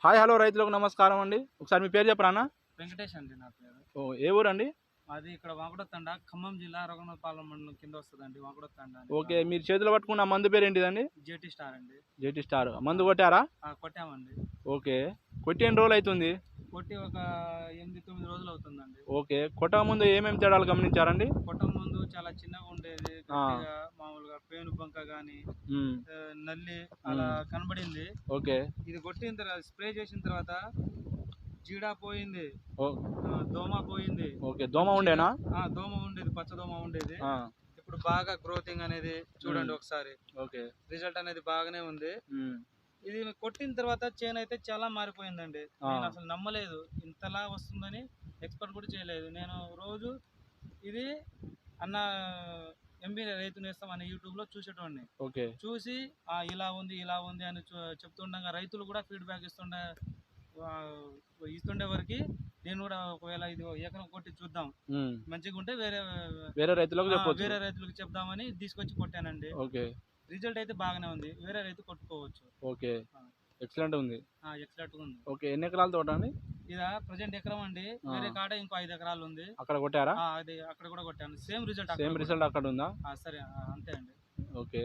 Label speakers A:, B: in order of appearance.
A: Hi hello రైతులకు నమస్కారం అండి. ఒకసారి మీ పేరు చెప్పరా అన్న?
B: వెంకటేష్ అండి నా పేరు.
A: ఓ ఏ ఊరండి?
B: మాది ఇక్కడ వాంకుడతండ, ఖమ్మం జిల్లా రఘునాథపాలెం మండలం కింద వస్తదండి వాంకుడతండ అనే
A: ఓకే.
B: గ్రామం.
A: మీరు చేతిలో పట్టుకున్న మందు పేరేంటిదండి?
B: జేటీ స్టార్ అండి.
A: JT star. మందు కొట్టారా?
B: కొట్టామండి.
A: ఓకే. కొట్టి ఎన్ని రోజులు అవుతుంది?
B: కొట్టి ఒక 8, 9 రోజులు అవుతుందండి.
A: ఓకే. కొట్టక ముందు ఏమేమి తేడాలు గమనించారండి?
B: కొట్టక ముందు చాలా చిన్నగా ఉండేది. గట్టిగా మామూలుగా పేను బంక గాని,
A: ఉమ్,
B: నల్లి అలా కనబడింది.
A: ఓకే.
B: ఇది కొట్టిన తర్వాత స్ప్రే చేసిన తర్వాత జీడా పోయింది,
A: ఓ,
B: దోమ పోయింది.
A: ఓకే. దోమ ఉండేనా?
B: దోమ ఉండేది, పచ్చ దోమ ఉండేది.
A: ఆ,
B: ఇప్పుడు బాగా గ్రోతింగ్ అనేది చూడండి ఒకసారి.
A: ఓకే.
B: రిజల్ట్ అనేది బాగానే ఉంది.
A: ఉమ్,
B: ఇది కొట్టిన తర్వాత చేను అయితే చాలా మారిపోయిందండి. నేను అసలు నమ్మలేదు ఇంతలా వస్తుందని. ఎక్స్పెక్ట్ కూడా చేయలేదు. నేను రోజు ఇది అన్న ఎంబీ రైతు నేస్తం అనే యూట్యూబ్లో చూసేటోడిని.
A: ఓకే.
B: చూసి ఇలా ఉంది ఇలా ఉంది అని చెప్తుండగా రైతులు కూడా ఫీడ్బ్యాక్ ఇస్తుండే వరకు నేను కూడా ఒకవేళ ఇది ఎకరం కొట్టి చూద్దాం,
A: ఉమ్,
B: మంచిగా ఉంటే
A: వేరే రైతులకు చెప్పొచ్చు.
B: వేరే రైతులకు చెప్దామని తీసుకొచ్చి కొట్టానండి.
A: ఓకే.
B: రిజల్ట్ అయితే బాగానే ఉంది. వేరే రైతు కొట్టుకోవచ్చు.
A: ఓకే. ఎక్సలెంట్ ఉంది.
B: ఎక్సలెంట్ గా ఉంది.
A: ఓకే. ఎన్ని ఎకరాల తోట అండి?
B: ఇదా ప్రజెంట్ ఎకరం అండి. వేరే కాడ ఇంకో 5 ఎకరాలు ఉంది.
A: అక్కడ కొట్టారా?
B: అది అక్కడ కూడా కొట్టాను. సేమ్ రిజల్ట్
A: సేమ్ రిజల్ట్ అక్కడ ఉందా?
B: సరే అంతే అండి.
A: ఓకే.